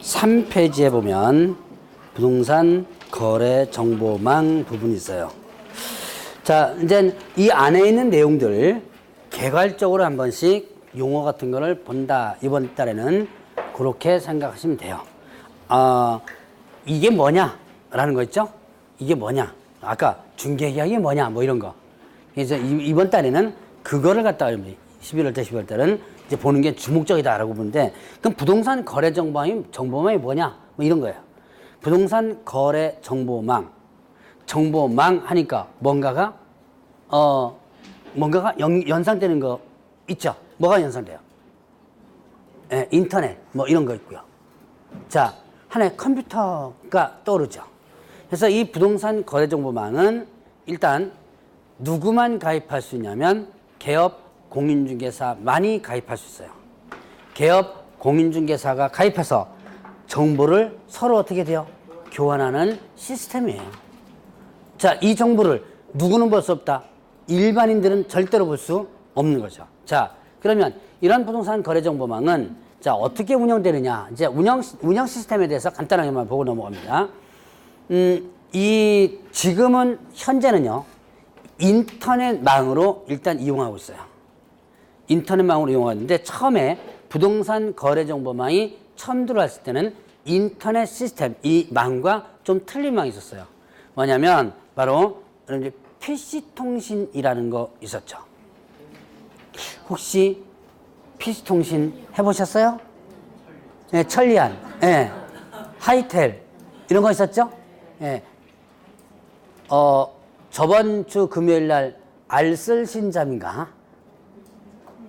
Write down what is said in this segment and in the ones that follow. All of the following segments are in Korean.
103페이지에 보면 부동산 거래 정보망 부분이 있어요. 자, 이제 이 안에 있는 내용들 개괄적으로 한 번씩 용어 같은 거를 본다. 이번 달에는 그렇게 생각하시면 돼요. 이게 뭐냐? 라는 거 있죠? 이게 뭐냐? 아까 중개계약이 뭐냐? 뭐 이런 거. 그래서 이번 달에는 그거를 갖다가 11월 달, 12월 달은 이제 보는 게 주목적이다라고 보는데, 그럼 부동산 거래 정보망이 뭐냐? 뭐 이런 거예요. 부동산 거래 정보망 하니까 뭔가가 연상되는 거 있죠? 뭐가 연상돼요? 예, 인터넷 뭐 이런 거 있고요. 자, 하나의 컴퓨터가 떠오르죠. 그래서 이 부동산 거래 정보망은 일단 누구만 가입할 수 있냐면 개업 공인중개사만이 가입할 수 있어요. 개업 공인중개사가 가입해서 정보를 서로 어떻게 돼요? 교환하는 시스템이에요. 자, 이 정보를 누구는 볼 수 없다. 일반인들은 절대로 볼 수 없는 거죠. 자, 그러면 이런 부동산 거래 정보망은 자, 어떻게 운영되느냐? 이제 운영 시스템에 대해서 간단하게만 보고 넘어갑니다. 지금은 현재는요. 인터넷망으로 일단 이용하고 있어요. 인터넷망으로 이용하는데 처음에 부동산 거래 정보망이 처음 들어왔을 때는 인터넷 시스템, 이 망과 좀 틀린 망이 있었어요. 뭐냐면 바로 이제 PC통신이라는 거 있었죠. 혹시 PC통신 해보셨어요? 네, 천리안, 네, 하이텔 이런 거 있었죠? 네. 저번 주 금요일 날 알쓸신잡인가?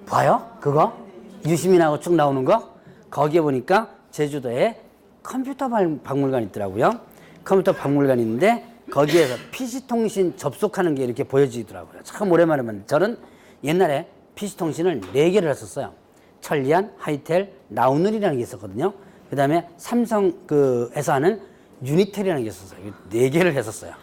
봐요? 그거? 유시민하고 쭉 나오는 거? 거기에 보니까 제주도에 컴퓨터 박물관이 있더라고요. 컴퓨터 박물관이 있는데 거기에서 PC통신 접속하는 게 이렇게 보여지더라고요. 참 오랜만에 봤는데 저는 옛날에 PC통신을 4개를 했었어요. 천리안, 하이텔, 나우늘이라는 게 있었거든요. 그 다음에 삼성에서 하는 유니텔이라는 게 있었어요. 4개를 했었어요.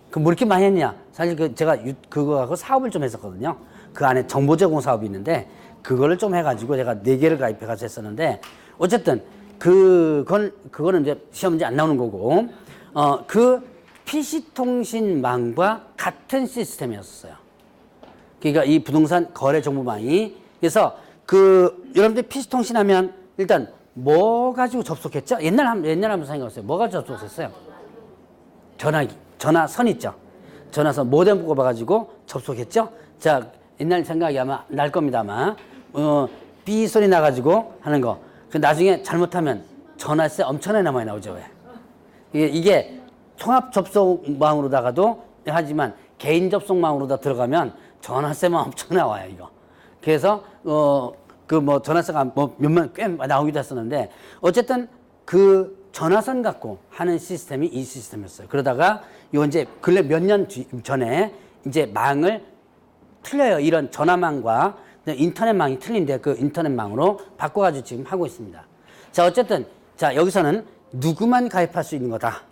그 뭐 이렇게 많이 했냐? 사실 제가 그거 하고 사업을 좀 했었거든요. 그 안에 정보 제공 사업이 있는데 그거를 좀 해가지고 제가 4개를 가입해가지고 했었는데 어쨌든 그거는 이제 시험 문제 안 나오는 거고 그 PC통신망과 같은 시스템이었어요. 그러니까 이 부동산 거래 정보망이 그래서 여러분들 PC통신 하면 일단 뭐 가지고 접속했죠? 옛날 한번 생각해보세요. 뭐 가지고 접속했어요? 전화선 있죠? 전화선 모뎀 뽑아가지고 접속했죠? 자, 옛날 생각이 아마 날 겁니다, 아마. 삐 소리 나가지고 하는 거. 나중에 잘못하면 전화세 엄청나게 많이 나오죠, 왜? 이게 통합 접속망으로다가도 하지만 개인 접속망으로다 들어가면 전화세만 엄청 나와요, 이거. 그래서, 전화세가 몇만 꽤 나오기도 했었는데, 어쨌든 전화선 갖고 하는 시스템이 이 시스템이었어요. 그러다가 이제 근래 몇 년 전에 이제 망을 틀려요. 이런 전화망과 인터넷망이 틀린데 그 인터넷망으로 바꿔가지고 지금 하고 있습니다. 자, 어쨌든 자, 여기서는 누구만 가입할 수 있는 거다.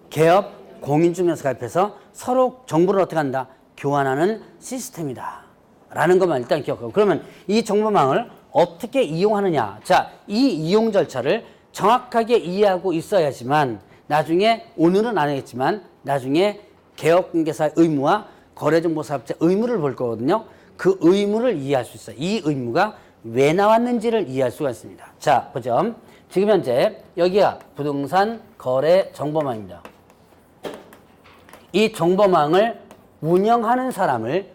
개업, 공인중개사 가입해서 서로 정보를 어떻게 한다? 교환하는 시스템이다. 라는 것만 일단 기억하고. 그러면 이 정보망을 어떻게 이용하느냐. 자, 이 이용 절차를 정확하게 이해하고 있어야지만 나중에, 오늘은 안 하겠지만 나중에 개업공개사의 의무와 거래정보사업자 의무를 볼 거거든요. 그 의무를 이해할 수 있어요. 이 의무가 왜 나왔는지를 이해할 수가 있습니다. 자, 보죠. 지금 현재 여기가 부동산 거래 정보망입니다. 이 정보망을 운영하는 사람을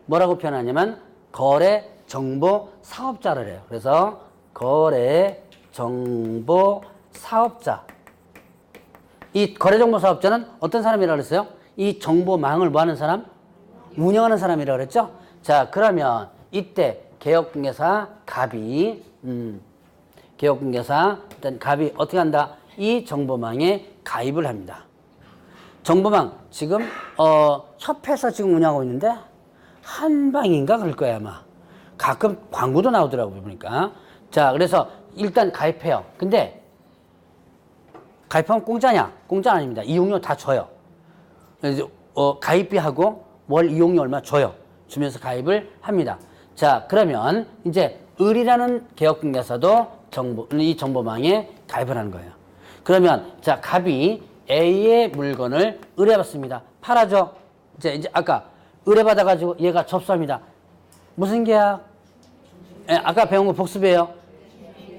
뭐라고 표현하냐면 거래 정보 사업자를 해요. 그래서 거래 정보 사업자. 이 거래 정보 사업자는 어떤 사람이라고 그랬어요? 이 정보망을 뭐 하는 사람? 운영하는 사람이라고 그랬죠? 자, 그러면 이때 개업공개사 갑이 일단 갑이 어떻게 한다? 이 정보망에 가입을 합니다. 정보망 지금 협회에서 지금 운영하고 있는데 한방인가 그럴 거야 아마. 가끔 광고도 나오더라고요 보니까. 자, 그래서 일단 가입해요. 근데 가입하면 공짜냐? 공짜 아닙니다. 이용료 다 줘요. 그래서 가입비하고 월 이용료 얼마 줘요. 주면서 가입을 합니다. 자, 그러면 이제 을이라는 개업공개사도 이 정보망에 가입을 하는 거예요. 그러면 자 갑이 A의 물건을 의뢰받습니다. 팔아줘. 이제 아까 의뢰받아가지고 얘가 접수합니다. 무슨 계약? 아까 배운 거 복습이에요.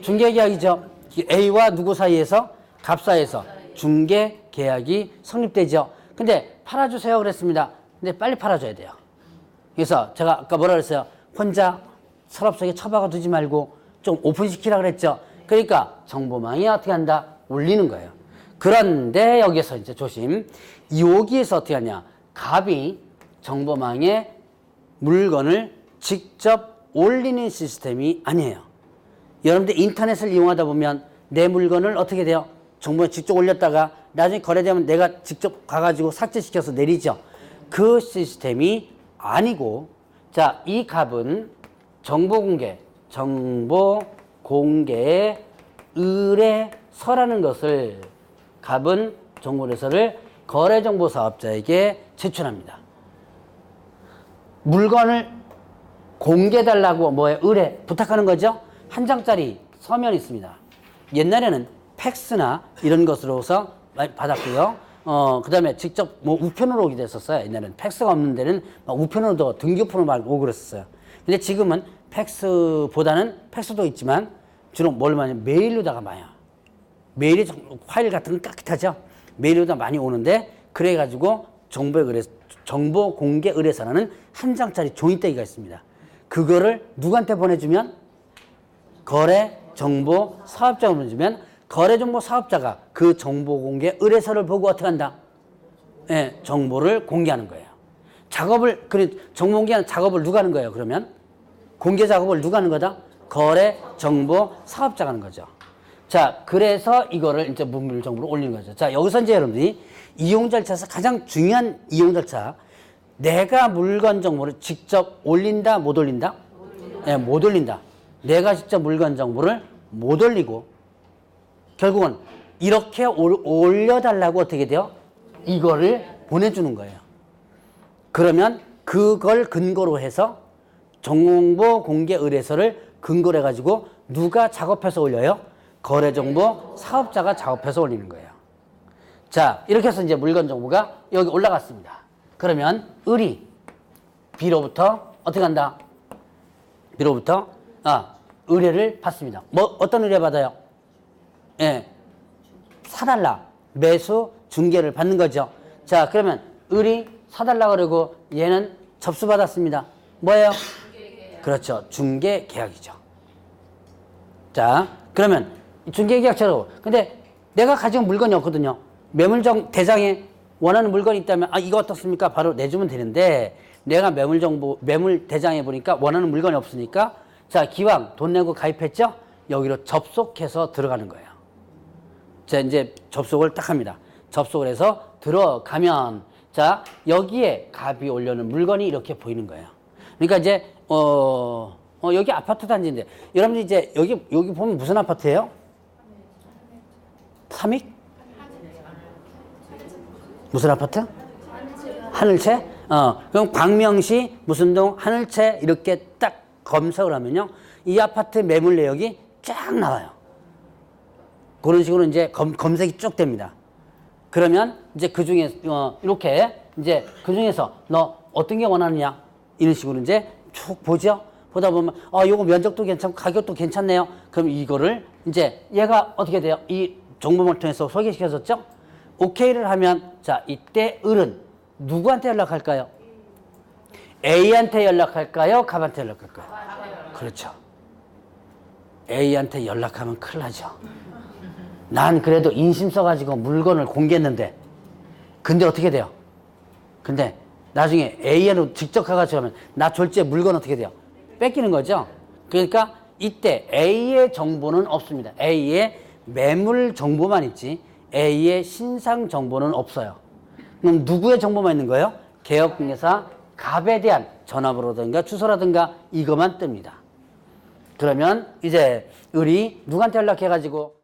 중개계약이죠. A와 누구 사이에서? 갑 사이에서 중개계약이 성립되죠. 근데 팔아주세요 그랬습니다. 근데 빨리 팔아줘야 돼요. 그래서 제가 아까 뭐라 그랬어요? 혼자 서랍 속에 처박아 두지 말고 좀 오픈시키라 그랬죠. 그러니까 정보망이 어떻게 한다? 올리는 거예요. 그런데 여기서 이제 조심. 여기에서 어떻게 하냐? 갑이 정보망에 물건을 직접 올리는 시스템이 아니에요. 여러분들 인터넷을 이용하다 보면 내 물건을 어떻게 돼요? 정보에 직접 올렸다가 나중에 거래되면 내가 직접 가가지고 삭제시켜서 내리죠. 그 시스템이 아니고, 자, 이 갑은 정보 공개의 의뢰서라는 것을 갑은 정보의뢰서를 거래정보사업자에게 제출합니다. 물건을 공개해달라고 뭐에 의뢰 부탁하는 거죠. 한 장짜리 서면이 있습니다. 옛날에는 팩스나 이런 것으로서 받았고요. 그 다음에 직접 뭐 우편으로 오기도 했었어요. 옛날에는 팩스가 없는 데는 막 우편으로도 등교폰으로 막 오고 그랬었어요. 근데 지금은 팩스보다는 팩스도 있지만 주로 뭘 많이 메일로다가 많이 와요. 메일이 파일 같은 건 깨끗하죠. 메일로다 많이 오는데 그래가지고 정보 공개 의뢰서라는 한 장짜리 종이떼기가 있습니다. 그거를 누구한테 보내주면? 거래 정보 사업자가 보내주면 거래 정보 사업자가 그 정보 공개 의뢰서를 보고 어떻게 한다? 예, 정보를 공개하는 거예요. 정보 공개하는 작업을 누가 하는 거예요, 그러면? 공개 작업을 누가 하는 거다? 거래 정보 사업자가 하는 거죠. 자, 그래서 이거를 이제 문물 정보로 올리는 거죠. 자, 여기서 이제 여러분들이 이용 절차에서 가장 중요한 이용 절차. 내가 물건 정보를 직접 올린다, 못 올린다? 네, 못 올린다. 내가 직접 물건 정보를 못 올리고, 결국은 이렇게 올려달라고 어떻게 돼요? 이거를 보내주는 거예요. 그러면 그걸 근거로 해서 정보 공개 의뢰서를 근거로 해가지고 누가 작업해서 올려요? 거래정보 사업자가 작업해서 올리는 거예요. 자, 이렇게 해서 이제 물건 정보가 여기 올라갔습니다. 그러면 을이 B로부터 어떻게 한다? B로부터 의뢰를 받습니다. 뭐 어떤 의뢰 받아요? 예, 사달라 매수 중개를 받는 거죠. 자, 그러면 을이 사달라 그러고 얘는 접수받았습니다. 뭐예요? 그렇죠. 중개 계약이죠. 자, 그러면 중개 계약처럼 근데 내가 가지고 물건이 없거든요. 매물정 대장에 원하는 물건이 있다면 이거 어떻습니까? 바로 내주면 되는데 내가 매물 대장에 보니까 원하는 물건이 없으니까 자, 기왕 돈 내고 가입했죠? 여기로 접속해서 들어가는 거예요. 자, 이제 접속을 딱 합니다. 접속을 해서 들어가면 자, 여기에 갑이 올려놓은 물건이 이렇게 보이는 거예요. 그러니까 이제 여기 아파트 단지인데 여러분들 이제 여기 보면 무슨 아파트예요? 삼익? 무슨 아파트? 하늘채? 그럼 광명시 무슨 동 하늘채 이렇게 딱 검색을 하면요. 이 아파트 매물 내역이 쫙 나와요. 그런 식으로 이제 검색이 쭉 됩니다. 그러면 이제 그 중에 이렇게 이제 그 중에서 너 어떤 게 원하느냐 이런 식으로 이제 쭉 보죠. 보다 보면 요거 면적도 괜찮고 가격도 괜찮네요. 그럼 이거를 이제 얘가 어떻게 돼요? 이 정보를 통해서 소개시켜줬죠? 오케이를 하면 자, 이때 을은 누구한테 연락할까요? A한테 연락할까요? 갑한테 연락할까요? 그렇죠. A한테 연락하면 큰일 나죠. 난 그래도 인심 써가지고 물건을 공개했는데 근데 어떻게 돼요? 근데 나중에 A한테 직접 가가지고 하면 나 졸지에 물건 어떻게 돼요? 뺏기는 거죠. 그러니까 이때 A의 정보는 없습니다. A의 매물 정보만 있지 A의 신상 정보는 없어요. 그럼 누구의 정보만 있는 거예요? 개업공개사 갑에 대한 전화번호라든가 주소라든가 이것만 뜹니다. 그러면 이제 을이 누구한테 연락해가지고